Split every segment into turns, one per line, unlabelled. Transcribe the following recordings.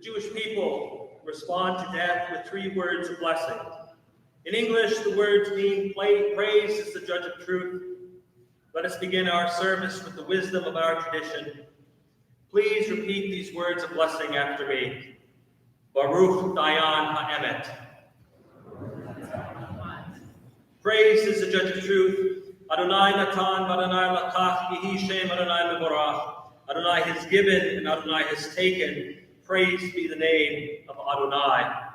Jewish people respond to death with 3 words of blessing. In English, the words mean praise is the judge of truth. Let us begin our service with the wisdom of our tradition. Please repeat these words of blessing after me. Baruch Dayan Ha'emet. Praise is the judge of truth. Adonai Natan, Adonai Lakach, Yehi Shem Adonai Mevorach. Adonai has given and Adonai has taken. Praise be the name of Adonai.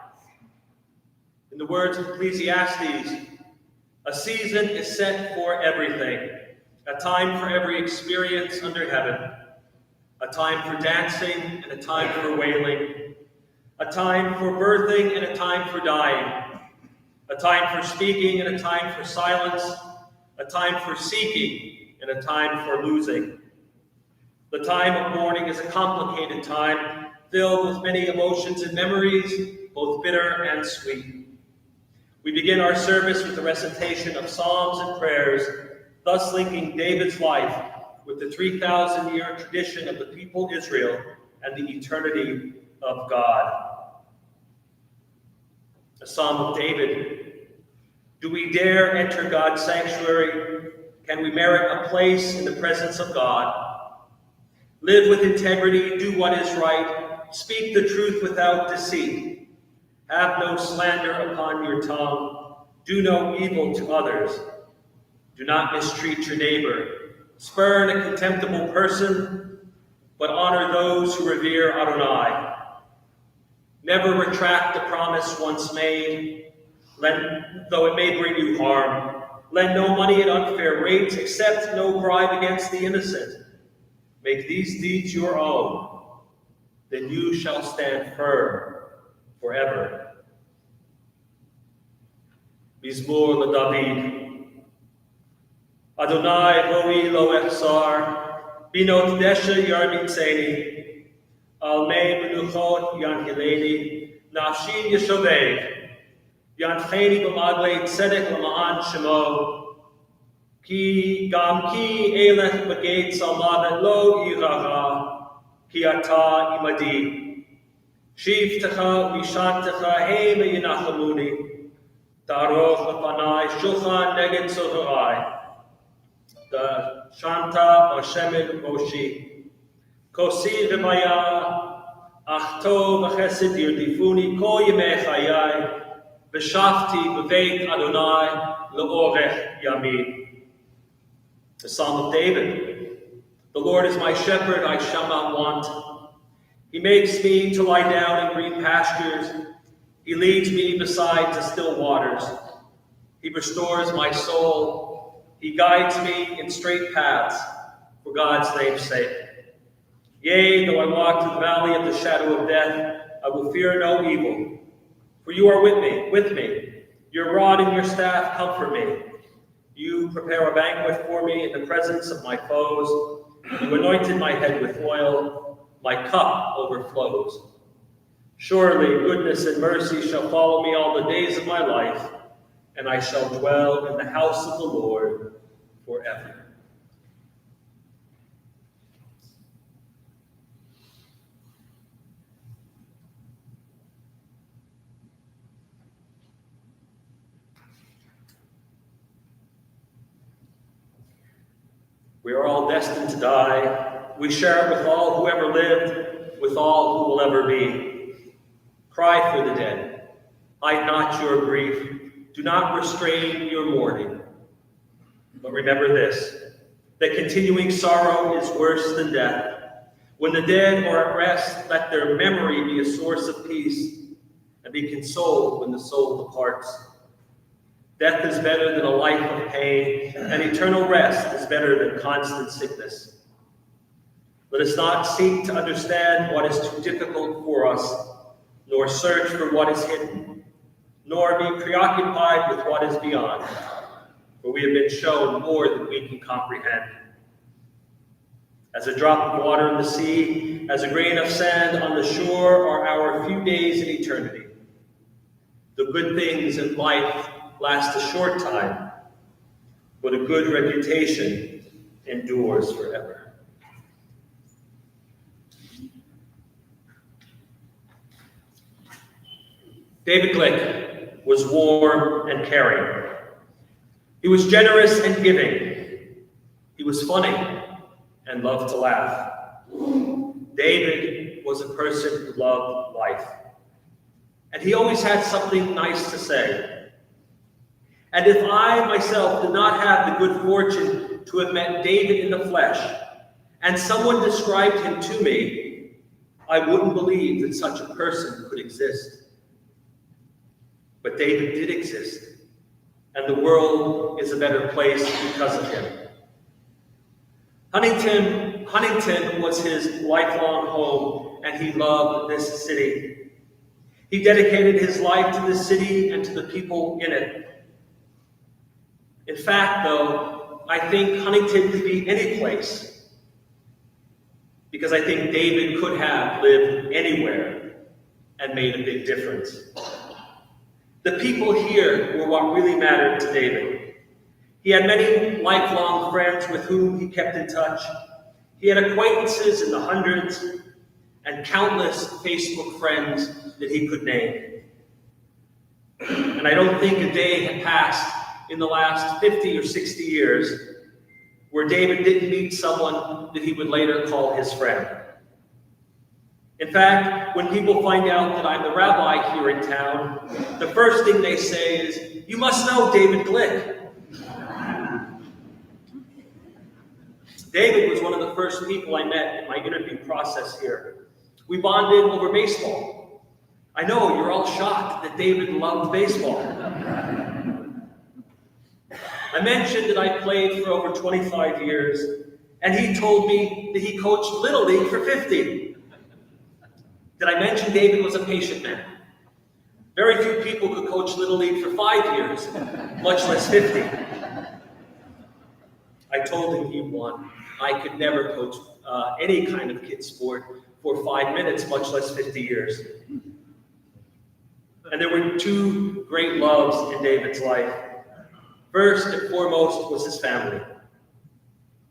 In the words of Ecclesiastes, a season is set for everything, a time for every experience under heaven, a time for dancing and a time for wailing, a time for birthing and a time for dying, a time for speaking and a time for silence, a time for seeking and a time for losing. The time of mourning is a complicated time, filled with many emotions and memories, both bitter and sweet. We begin our service with the recitation of psalms and prayers, thus linking David's life with the 3,000-year tradition of the people Israel and the eternity of God. A Psalm of David. Do we dare enter God's sanctuary? Can we merit a place in the presence of God? Live with integrity, do what is right, speak the truth without deceit. Have no slander upon your tongue. Do no evil to others. Do not mistreat your neighbor. Spurn a contemptible person, but honor those who revere Adonai. Never retract the promise once made, though it may bring you harm. Lend no money at unfair rates, accept no bribe against the innocent. Make these deeds your own, then you shall stand firm forever. Mizmor LaDavid. Adonai Roi Lo Echsar, Binot Desha Yarmitzeni, Almei Menuchot Yanhileni, Nafshin Yeshovev, Yancheni B'maglei Tzedek L'ma'an Shemo, Ki Gam Ki Elech B'geit Salmavet Lo Iraha, Ki Ata Imadi, Shivtecha Vishantecha Hei Me'yinachamuni, Taroch L'panai Shulchan Neged Soharai, the Shanta Hashemed Moshi, Kosi Rebaya, Achto V'chesed Yirdifuni Kol Yemei Chayai, V'shafti B'veit Adonai L'orech Yamim. The Psalm of David. The Lord is my shepherd, I shall not want. He makes me to lie down in green pastures. He leads me beside the still waters. He restores my soul. He guides me in straight paths for God's name's sake. Yea, though I walk through the valley of the shadow of death, I will fear no evil. For you are with me. Your rod and your staff comfort me. You prepare a banquet for me in the presence of my foes. You anointed my head with oil. My cup overflows. Surely goodness and mercy shall follow me all the days of my life, and I shall dwell in the house of the Lord forever. We are all destined to die. We share it with all who ever lived, with all who will ever be. Cry for the dead. Hide not your grief. Do not restrain your mourning. But remember this, that continuing sorrow is worse than death. When the dead are at rest, let their memory be a source of peace, and be consoled when the soul departs. Death is better than a life of pain, and eternal rest is better than constant sickness. Let us not seek to understand what is too difficult for us, nor search for what is hidden, nor be preoccupied with what is beyond, for we have been shown more than we can comprehend. As a drop of water in the sea, as a grain of sand on the shore, are our few days in eternity. The good things in life last a short time, but a good reputation endures forever. David Glick was warm and caring. He was generous and giving. He was funny and loved to laugh. David was a person who loved life. And he always had something nice to say. And if I myself did not have the good fortune to have met David in the flesh, and someone described him to me, I wouldn't believe that such a person could exist. But David did exist, and the world is a better place because of him. Huntington was his lifelong home, and he loved this city. He dedicated his life to this city and to the people in it. In fact, though, I think Huntington could be any place, because I think David could have lived anywhere and made a big difference. The people here were what really mattered to David. He had many lifelong friends with whom he kept in touch. He had acquaintances in the hundreds and countless Facebook friends that he could name. And I don't think a day had passed in the last 50 or 60 years where David didn't meet someone that he would later call his friend. In fact, when people find out that I'm the rabbi here in town, the first thing they say is, "You must know David Glick." David was one of the first people I met in my interview process here. We bonded over baseball. I know you're all shocked that David loved baseball. I mentioned that I played for over 25 years, and he told me that he coached Little League for 50. Did I mention David was a patient man? Very few people could coach Little League for 5 years, much less 50. I told him he won. I could never coach any kind of kid sport for 5 minutes, much less 50 years. And there were two great loves in David's life. First and foremost was his family.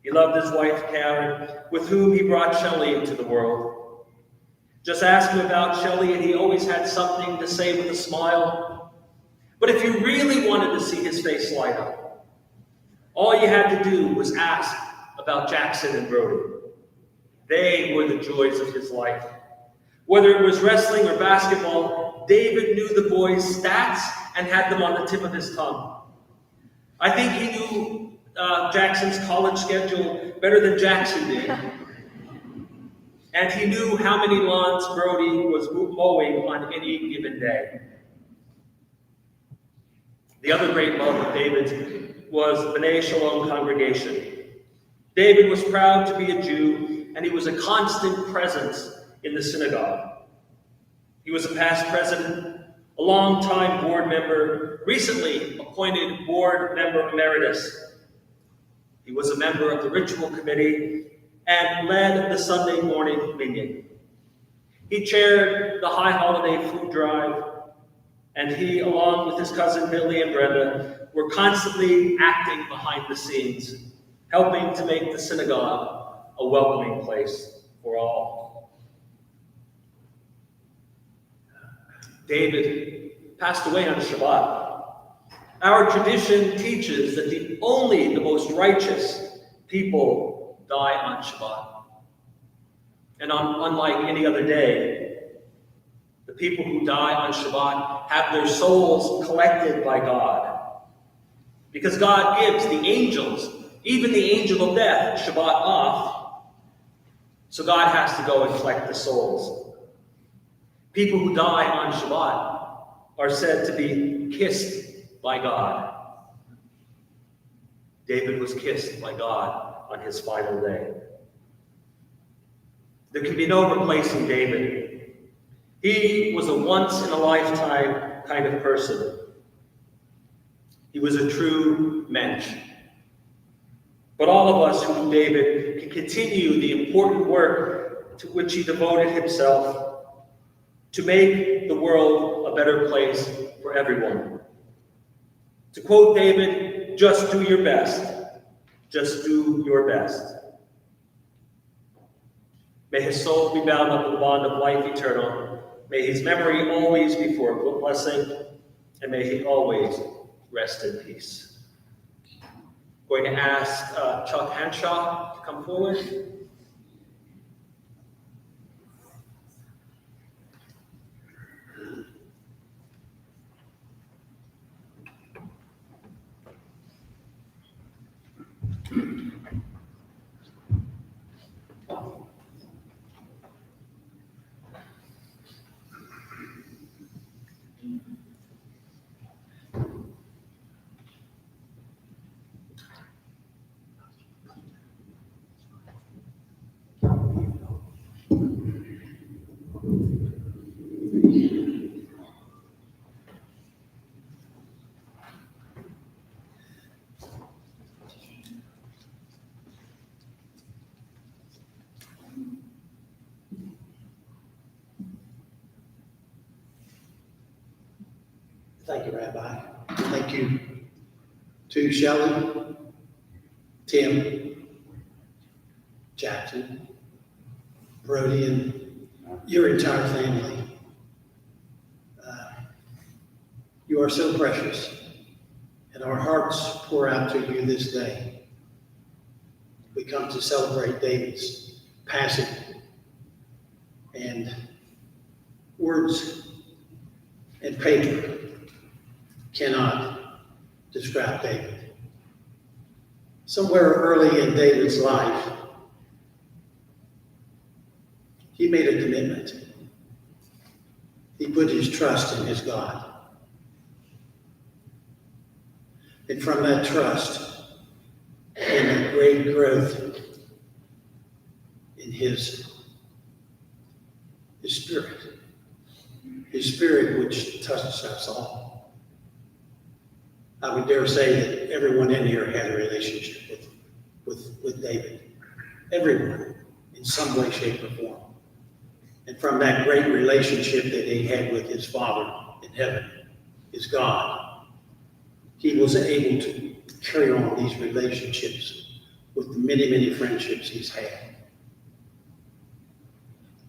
He loved his wife, Karen, with whom he brought Shelley into the world. Just ask him about Shelley, and he always had something to say with a smile. But if you really wanted to see his face light up, all you had to do was ask about Jackson and Brody. They were the joys of his life. Whether it was wrestling or basketball, David knew the boys' stats and had them on the tip of his tongue. I think he knew Jackson's college schedule better than Jackson did. And he knew how many lawns Brody was mowing on any given day. The other great love of David's was the B'nai Shalom congregation. David was proud to be a Jew, and he was a constant presence in the synagogue. He was a past president, a long-time board member, recently appointed board member emeritus. He was a member of the ritual committee and led the Sunday morning minion. He chaired the high holiday food drive, and he, along with his cousin Billy and Brenda, were constantly acting behind the scenes, helping to make the synagogue a welcoming place for all. David passed away on Shabbat. Our tradition teaches that only the most righteous people die on Shabbat. And unlike any other day, the people who die on Shabbat have their souls collected by God. Because God gives the angels, even the angel of death, Shabbat off. So God has to go and collect the souls. People who die on Shabbat are said to be kissed by God. David was kissed by God on his final day. There can be no replacing David. He was a once-in-a-lifetime kind of person. He was a true mensch. But all of us who knew David can continue the important work to which he devoted himself to make the world a better place for everyone. To quote David, just do your best. Just do your best. May his soul be bound up in the bond of life eternal, May his memory always be for a blessing, and may he always rest in peace. Going to ask Chuck Henshaw to come forward.
Thank you, Rabbi. Thank you to Shelley, Tim, Jackson, Brody, and your entire family. You are so precious, and our hearts pour out to you this day. We come to celebrate David's passing, and words and paper cannot describe David. Somewhere early in David's life, he made a commitment. He put his trust in his God. And from that trust came a great growth in his spirit which touches us all. I would dare say that everyone in here had a relationship with David. Everyone, in some way, shape, or form. And from that great relationship that he had with his Father in heaven, his God, he was able to carry on these relationships with the many, many friendships he's had.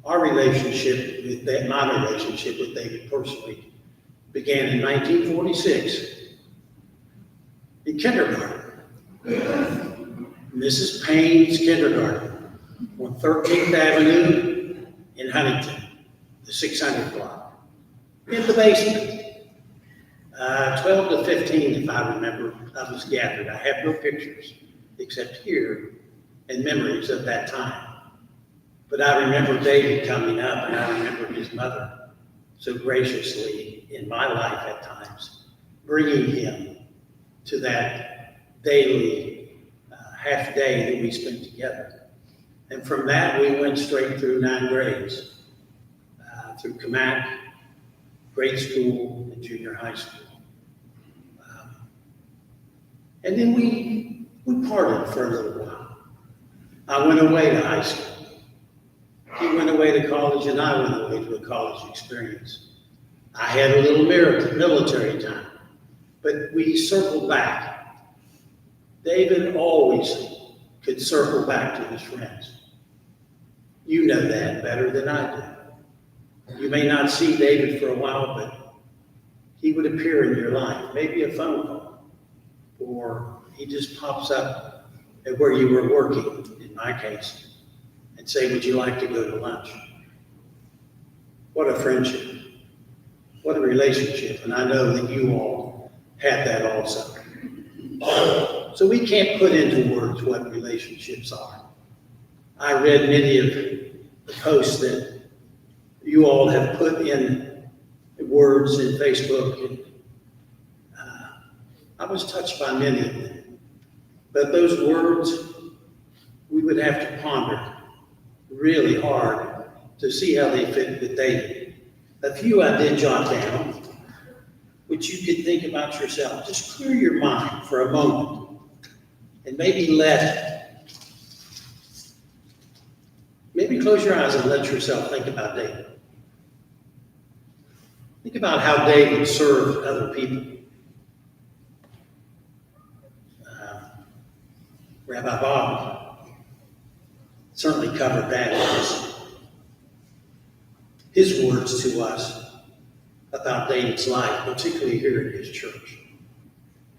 My relationship with David personally began in 1946 in kindergarten. Mrs. Payne's kindergarten on 13th Avenue in Huntington, the 600 block, in the basement. 12 to 15, if I remember, I was gathered. I have no pictures except here and memories of that time. But I remember David coming up, and I remember his mother so graciously in my life at times, bringing him to that daily half day that we spent together. And from that, we went straight through 9 grades, through Kamak, grade school, and junior high school. And then we parted for a little while. I went away to high school. He went away to college, and I went away to a college experience. I had a little military time, but we circled back. David always could circle back to his friends. You know that better than I do. You may not see David for a while, but he would appear in your life, maybe a phone call, or he just pops up at where you were working, in my case, and say, would you like to go to lunch? What a friendship. What a relationship. And I know that you all had that also. So we can't put into words what relationships are. I read many of the posts that you all have put in words in Facebook, and I was touched by many of them. But those words, we would have to ponder really hard to see how they fit with David. A few I did jot down, which you could think about yourself. Just clear your mind for a moment and maybe close your eyes and let yourself think about David. Think about how David served other people. Rabbi Bob certainly covered that in his words to us about David's life, particularly here at his church.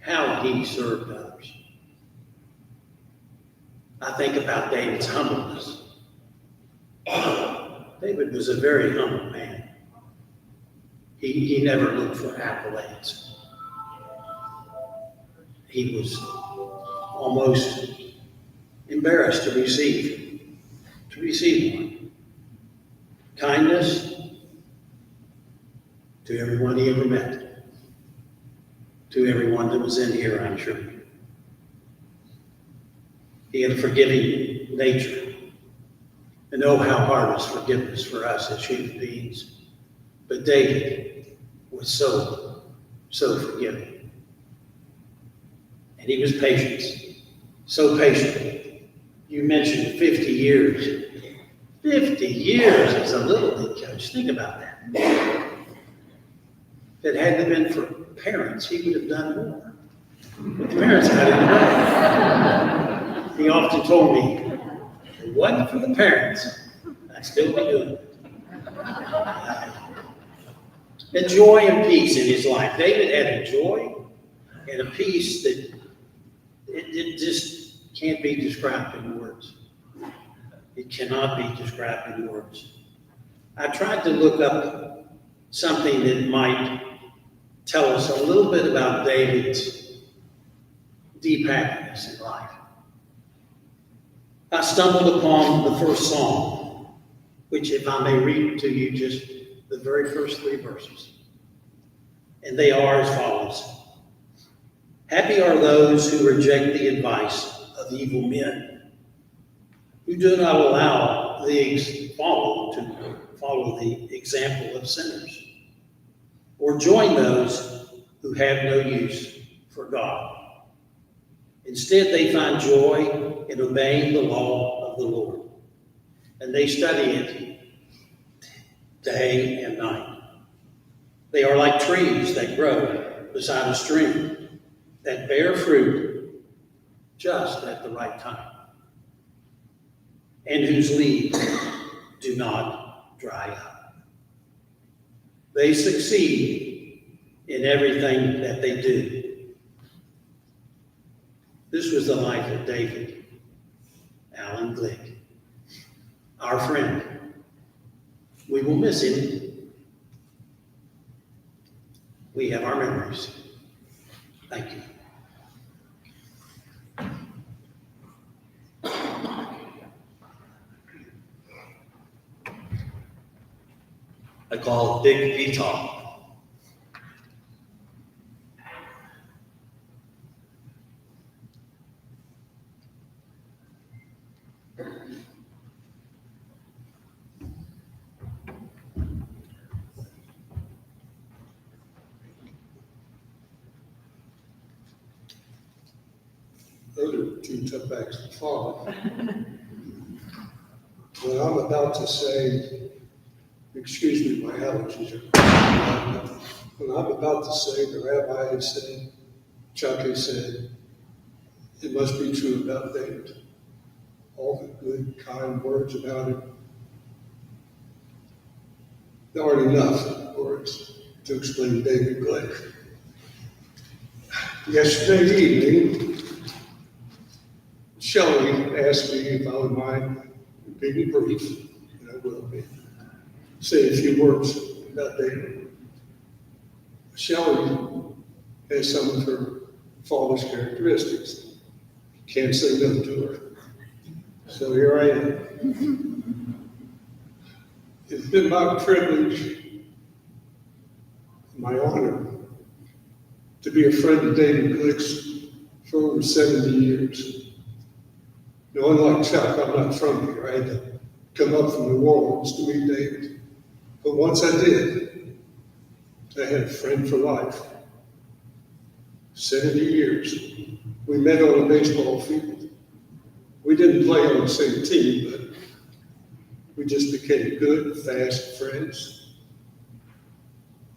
How he served others. I think about David's humbleness. David was a very humble man. He never looked for accolades. He was almost embarrassed to receive one. Kindness to everyone he ever met. To everyone that was in here, I'm sure. He had a forgiving nature. And oh, how hard is forgiveness for us as human beings. But David was so forgiving. And he was patient. So patient. You mentioned 50 years. 50 years as a little league coach. Think about that. If it hadn't been for parents, he would have done more. But the parents got in the way. He often told me, if it wasn't for the parents, I'd still be doing it. The joy and peace in his life. David had a joy and a peace that it just can't be described in words. It cannot be described in words. I tried to look up something that might tell us a little bit about David's deep happiness in life. I stumbled upon the first psalm, which, if I may read to you just the very first 3 verses. And they are as follows. Happy are those who reject the advice of evil men, who do not allow follow the example of sinners, or join those who have no use for God. Instead, they find joy in obeying the law of the Lord, and they study it day and night. They are like trees that grow beside a stream, that bear fruit just at the right time, and whose leaves do not dry up. They succeed in everything that they do. This was the life of David Allen Glick, our friend. We will miss him. We have our memories. Thank you.
I call Big Vital.
Those are 2 tough acts to follow. When I'm about to say, excuse me, my allergies are. When I'm about to say, the rabbi has said, Chuck has said, it must be true about David. All the good, kind words about him. There aren't enough words to explain David Glick. Yesterday evening, Shelley asked me if I would mind being brief, and I will be. Say a few words about David. Shelley has some of her father's characteristics. Can't say no to her. So here I am. It's been my privilege, my honor, to be a friend of David Glick's for over 70 years. Now, unlike Chuck, I'm not from here. I had to come up from New Orleans to meet David. But once I did, I had a friend for life. 70 years. We met on a baseball field. We didn't play on the same team, but we just became good, fast friends.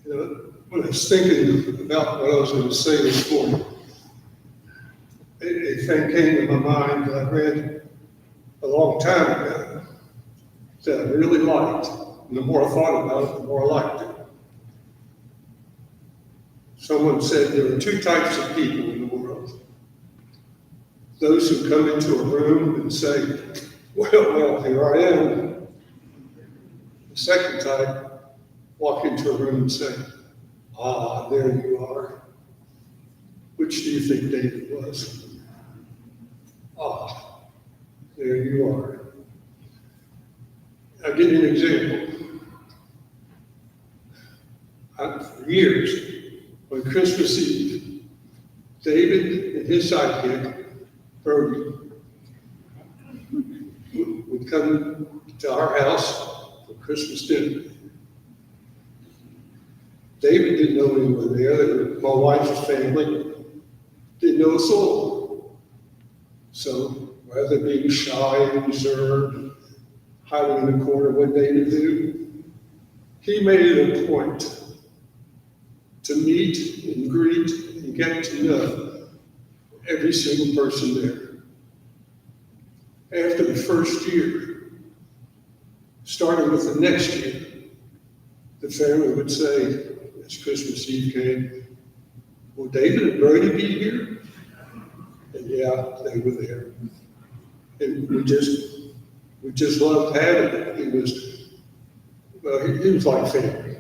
You know, when I was thinking about what I was going to say this morning, a thing came to my mind that I read a long time ago that I really liked. And the more I thought about it, the more I liked it. Someone said there are two types of people in the world. Those who come into a room and say, well, here I am. The second type, walk into a room and say, there you are. Which do you think David was? There you are. I'll give you an example. For years, on Christmas Eve, David and his sidekick, Brody, would come to our house for Christmas dinner. David didn't know anyone there. They were my wife's family. Didn't know a soul. So rather than being shy and reserved, hiding in the corner what David do, he made it a point to meet and greet and get to know every single person there. After the first year, starting with the next year, the family would say, as Christmas Eve came, will David and Brody be here? And yeah, they were there. And we just loved having it. He was like family.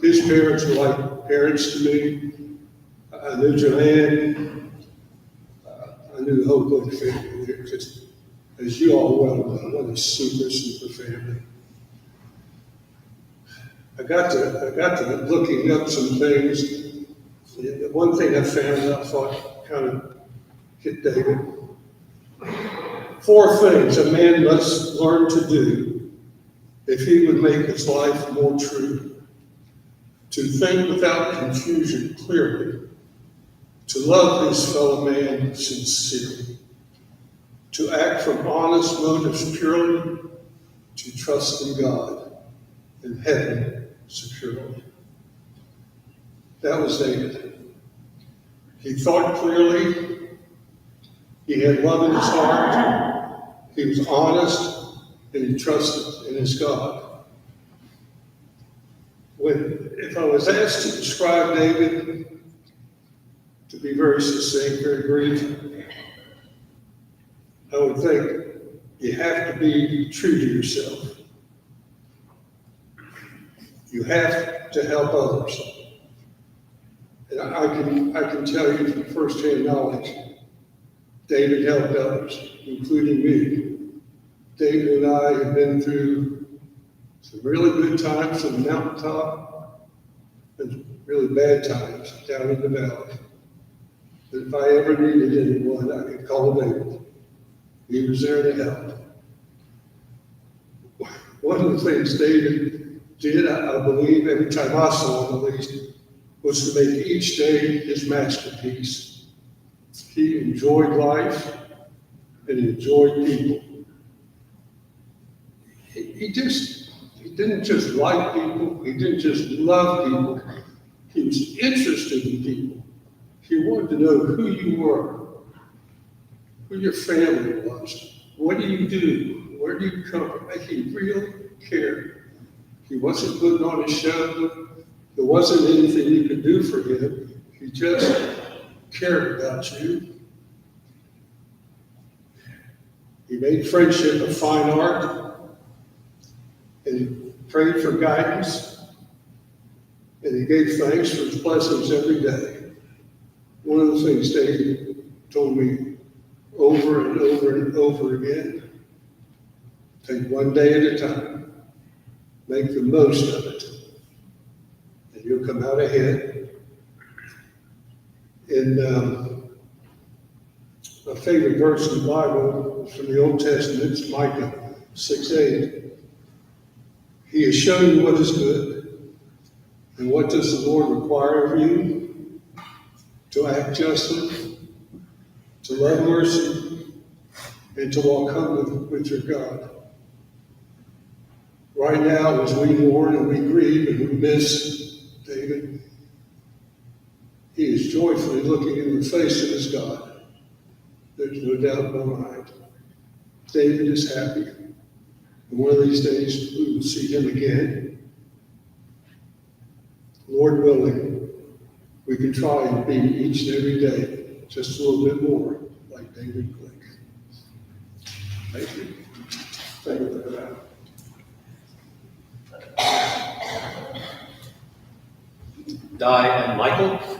His parents were like parents to me. I knew Joanne. I knew the whole Glick family there. Just, as you all well know, what a super, super family. I got to looking up some things. The one thing I found I thought kind of hit David. 4 things a man must learn to do if he would make his life more true. To think without confusion clearly, to love his fellow man sincerely, to act from honest motives purely, to trust in God and heaven securely. That was David. He thought clearly, he had love in his heart, he was honest, and he trusted in his God. If I was asked to describe David, to be very succinct, very brief, I would think you have to be true to yourself. You have to help others. And I can tell you from firsthand knowledge, David helped others, including me. David and I have been through some really good times on the mountaintop and really bad times down in the valley. But if I ever needed anyone, I could call David. He was there to help. One of the things David did, I believe, every time I saw him at least, was to make each day his masterpiece. He enjoyed life and he enjoyed people. He didn't just like people, he didn't just love people, he was interested in people. He wanted to know who you were, who your family was, what do you do, where do you come from. He really cared. He wasn't putting on a show. There wasn't anything you could do for him. He just cared about you. He made friendship a fine art, and he prayed for guidance, and he gave thanks for his blessings every day. One of the things David told me over and over and over again, take one day at a time, make the most of it, and you'll come out ahead. And my favorite verse in the Bible is from the Old Testament. It's Micah 6:8. He has shown you what is good, and what does the Lord require of you? To act justly, to love mercy, and to walk humbly with your God. Right now, as we mourn and we grieve and we miss David, he is joyfully looking in the face of his God. There's no doubt in my mind. David is happy, And one of these days, we will see him again. Lord willing, we can try and be each and every day just a little bit more like David Glick. Thank you. Thank you for that.
Di and Michael.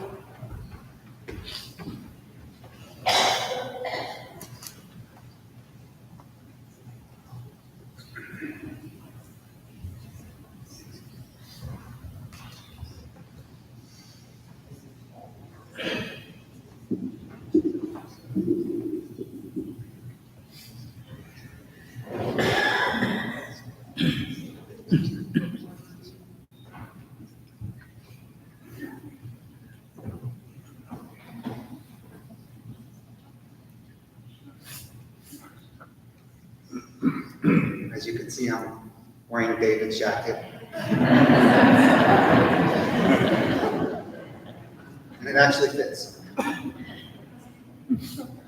As you can see, I'm wearing David's jacket. And it actually fits. I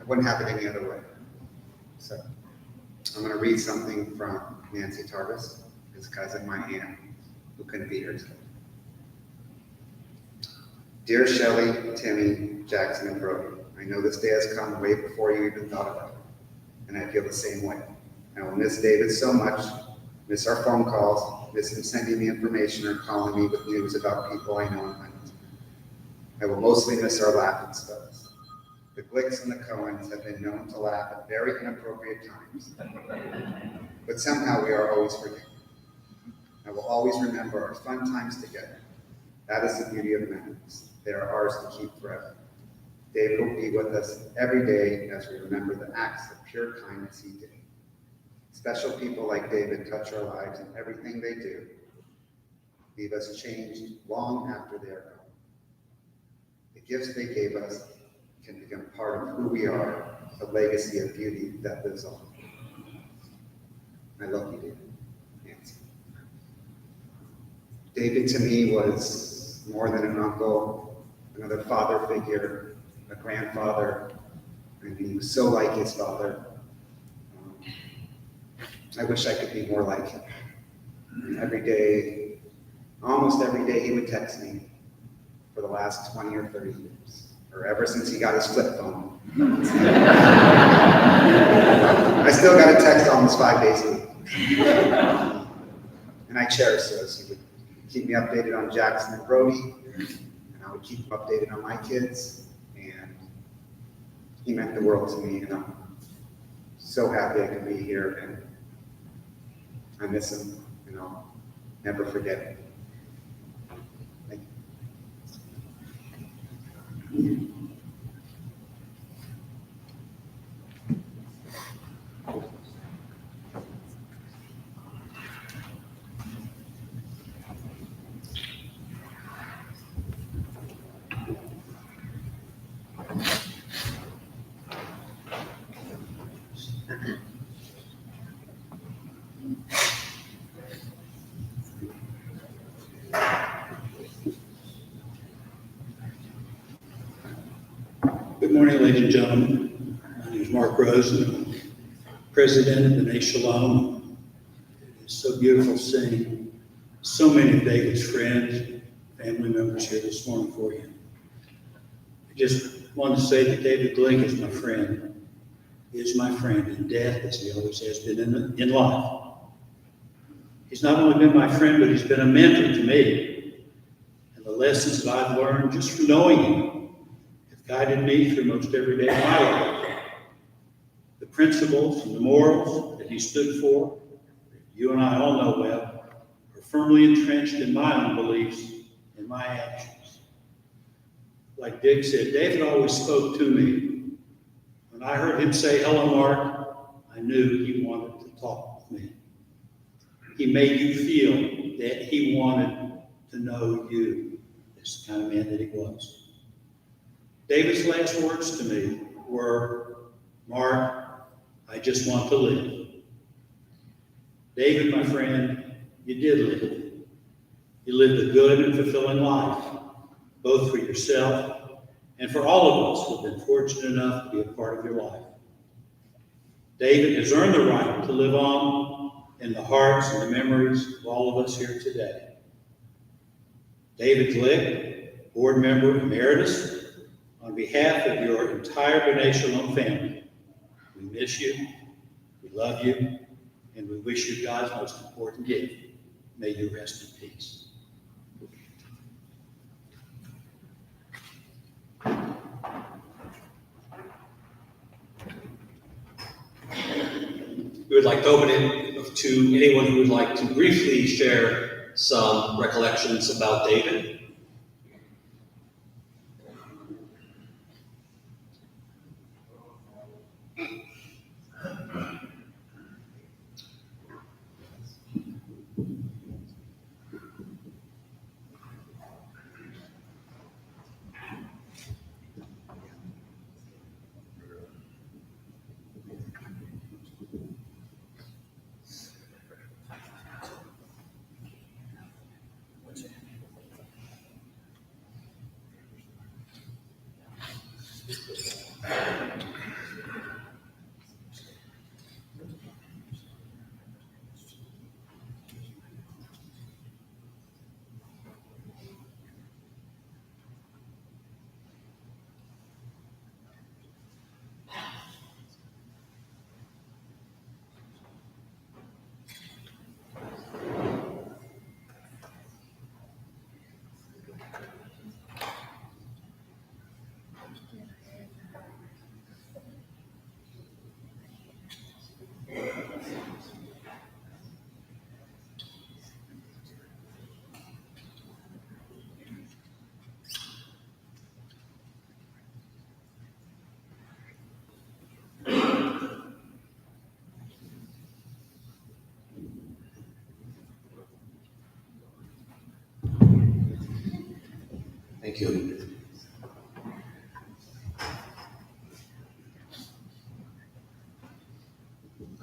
wouldn't have it any other way. So I'm going to read something from Nancy Tarvis, his cousin, my aunt, who couldn't be here today. Dear Shelley, Timmy, Jackson, and Brody, I know this day has come way before you even thought about it, and I feel the same way. I will miss David so much, miss our phone calls, miss him sending me information or calling me with news about people I know and I don't. I will mostly miss our laughing spells. The Glicks and the Cohens have been known to laugh at very inappropriate times, but somehow we are always forgiven. I will always remember our fun times together. That is the beauty of memories. They are ours to keep forever. David will be with us every day as we remember the acts of pure kindness he did. Special people like David touch our lives, and everything they do leave us changed long after they are gone. The gifts they gave us can become part of who we are, a legacy of beauty that lives on. I love you, David. Nancy. David to me was more than an uncle, another father figure, a grandfather, and he was so like his father. I wish I could be more like him. Every day, almost every day, he would text me for the last 20 or 30 years, or ever since he got his flip phone. I still got a text almost 5 days a week. And I cherish those. He would keep me updated on Jackson and Brody, and I would keep him updated on my kids, and he meant the world to me, and I'm so happy I could be here, and I miss him, and I'll never forget it. Thank you.
Good morning, ladies and gentlemen. My name is Mark Rosen. I'm president of the B'nai Shalom. It is so beautiful seeing so many of David's friends, family members here this morning for you. I just want to say that David Glick is my friend. He is my friend in death, as he always has been in life. He's not only been my friend, but he's been a mentor to me. And the lessons that I've learned just from knowing him guided me through most every day of my life. The principles and the morals that he stood for, that you and I all know well, are firmly entrenched in my own beliefs and my actions. Like Dick said, David always spoke to me. When I heard him say, "Hello, Mark," I knew he wanted to talk with me. He made you feel that he wanted to know you. That's the kind of man that he was. David's last words to me were, "Mark, I just want to live." David, my friend, you did live. You lived a good and fulfilling life, both for yourself and for all of us who have been fortunate enough to be a part of your life. David has earned the right to live on
in the hearts and the memories of all of us here today. David Glick, Board Member Emeritus, on behalf of your entire B'nai Shalom family, we miss you, we love you, and we wish you God's most important gift. May you rest in peace.
We would like to open it to anyone who would like to briefly share some recollections about David. Thank you.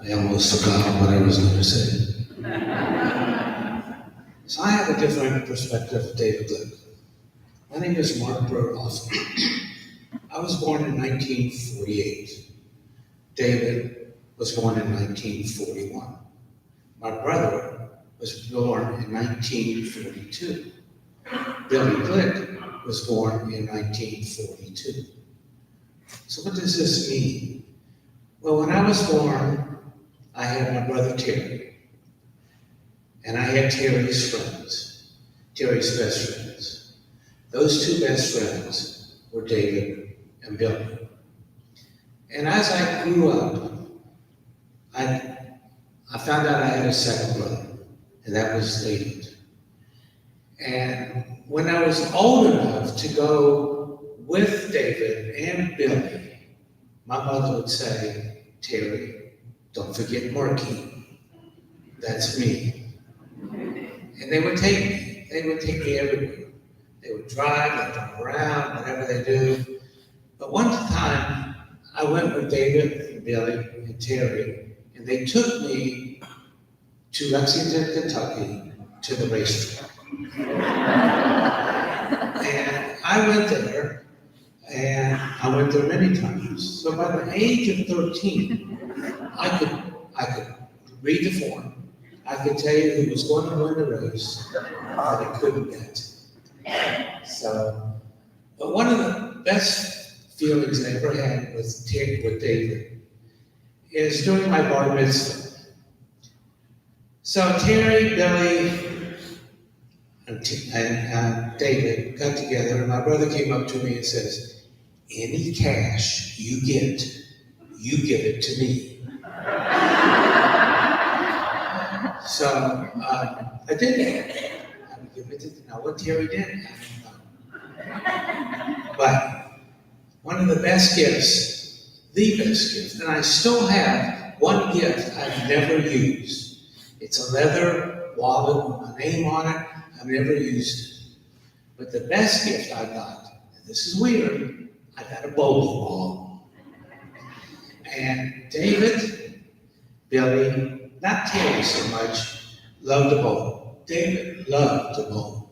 I almost forgot what I was going to say. So I have a different perspective of David Glick. My name is Mark Burdoff. I was born in 1948. David was born in 1941. My brother was born in 1942. Billy Glick was born in 1942. So what does this mean? Well, when I was born, I had my brother Terry, and I had Terry's friends, Terry's best friends. Those two best friends were David and Billy. And as I grew up, I found out I had a second brother, and that was David. And when I was old enough to go with David and Billy, my mother would say, Terry, don't forget Marky. That's me. And they would take me. They would take me everywhere. They would drive, they'd drive around, whatever they do. But one time, I went with David and Billy and Terry, and they took me to Lexington, Kentucky, to the racetrack. And I went there, and I went there many times. So by the age of 13, I could read the form. I could tell you who was going to win the race, but I couldn't bet. So, but one of the best feelings I ever had with David is during my bar mitzvah. So Terry, Billy, and David got together, and my brother came up to me and says, any cash you get, you give it to me. So I did that. I would give it to now what Terry did, I don't know. But one of the best gifts, the best gift, and I still have one gift I've never used. It's a leather wallet with my name on it. I've never used it. But the best gift I got, and this is weird, I got a bowling ball. And David, Billy, not Terry so much, loved to bowl. David loved to bowl.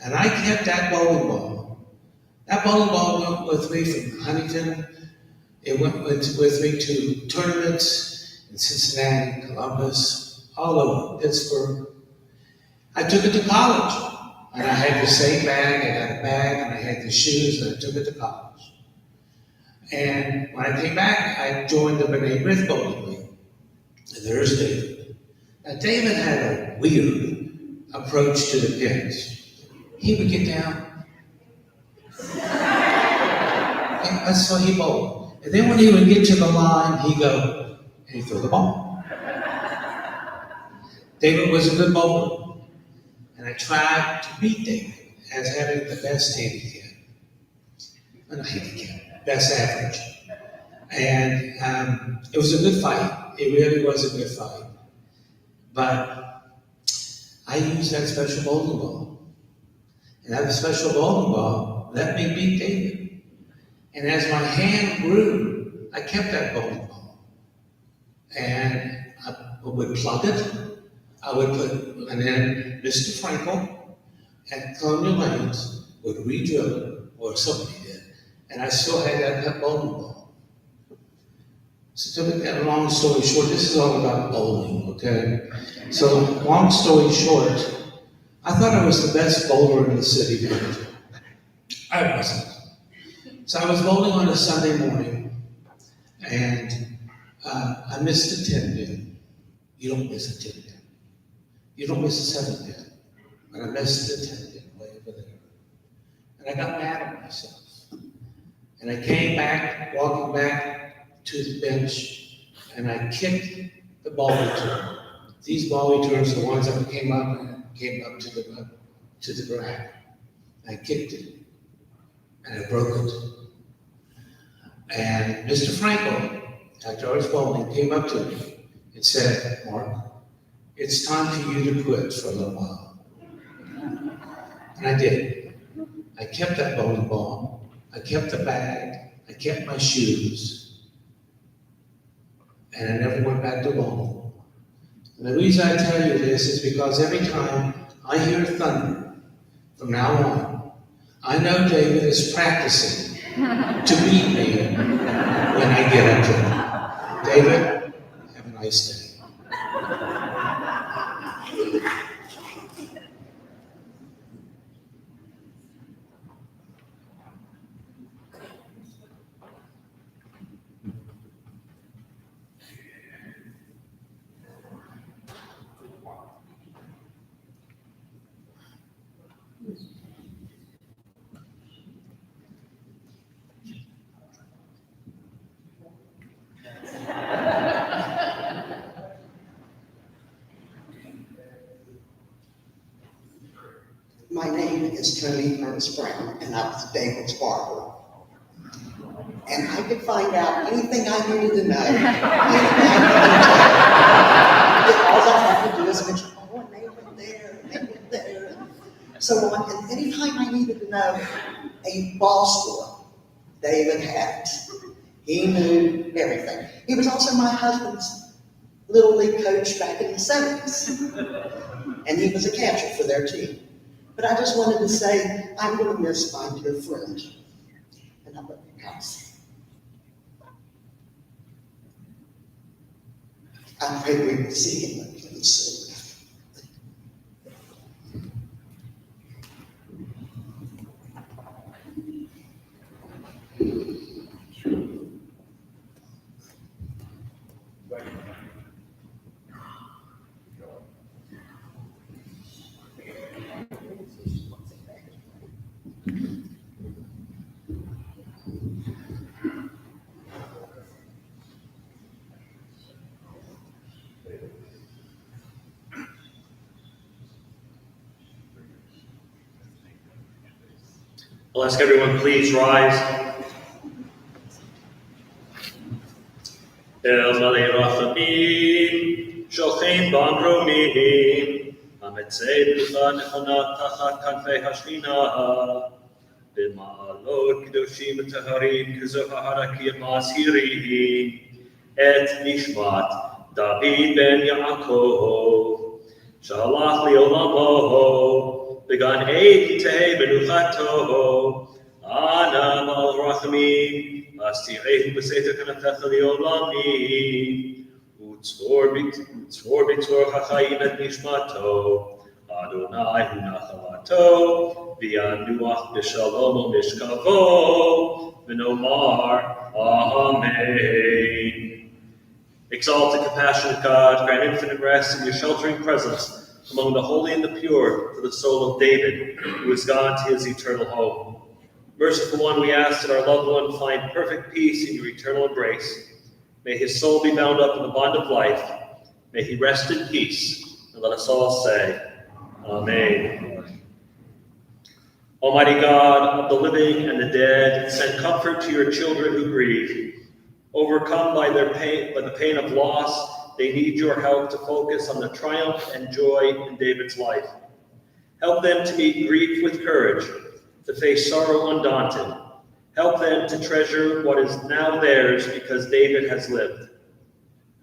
And I kept that bowling ball. That bowling ball went with me from Huntington. It went with me to tournaments in Cincinnati, Columbus, all over Pittsburgh. I took it to college. And I had the same bag, I got a bag, and I had the shoes, and I took it to college. And when I came back, I joined the B'nai B'rith Bowling League. And there's David. Now, David had a weird approach to the pins. He would get down, and that's how he bowled. And then when he would get to the line, he'd go, and he'd throw the ball. David was a good bowler. And I tried to beat David as having the best handicap. Not handicap, best average. And it was a good fight. It really was a good fight. But I used that special bowling ball. And that special bowling ball let me beat David. And as my hand grew, I kept that bowling ball. And I would plug it. And then Mr. Frankel at Colonial Lanes would re-drill it, or somebody did, and I still had that bowling ball. So to make that long story short, this is all about bowling, okay? So long story short, I thought I was the best bowler in the city, but I wasn't. So I was bowling on a Sunday morning, and I missed a 10 pin. You don't miss a 10 pin. You don't miss a 7 pin. But I missed the 10 pin way over there. And I got mad at myself. And I came back, walking back to the bench, and I kicked the ball return. These ball returns are the ones that came up to the ground. I kicked it, and I broke it. And Mr. Frankel, after I was bowling, came up to me and said, "Mark, it's time for you to quit for a little while." And I did. I kept that bowling ball. I kept the bag. I kept my shoes. And I never went back to bowling. And the reason I tell you this is because every time I hear thunder from now on, I know David is practicing to beat me when I get up to him. David, have a nice day.
My name is Tony Ernest Brown, and I was David's barber. And I could find out anything I needed to know. All I had to do is mention, oh, and they went there, and they went there, and so on. And anytime I needed to know a ball score, David had it. He knew everything. He was also my husband's Little League coach back in the 70s. And he was a catcher for their team. But I just wanted to say, I'm going to miss my dear friend. And I love you guys. I pray we will see him again soon.
I'll ask everyone, please rise. El Malei Rachamim, Shochem Bamromim, Hametzei B'lucha Nechona Tachat Kanfei Hashchina, B'ma'alot Kedoshim Taharim Kezohar HaRakia Ma'asirihim, Et Nishmat David ben Yaakov, Shalach Li'olamo, Began Eid Tei Benuchato, Ana Mal Rachamim, Astirehu B'Sefer Kanatecha Li'olami, וצרור בצרור החיים את נשמתו, אדוני הוא נחלתו, וינוח בשלום ומשכבו, ונאמר Amen. Exalted, compassionate God, grant infinite rest in your sheltering presence among the holy and the pure to the soul of David, who has gone to his eternal home. Merciful one, we ask that our loved one find perfect peace in your eternal embrace. May his soul be bound up in the bond of life. May he rest in peace. And let us all say, Amen. Almighty God of the living and the dead, send comfort to your children who grieve. Overcome by the pain of loss, they need your help to focus on the triumph and joy in David's life. Help them to meet grief with courage, to face sorrow undaunted. Help them to treasure what is now theirs because David has lived.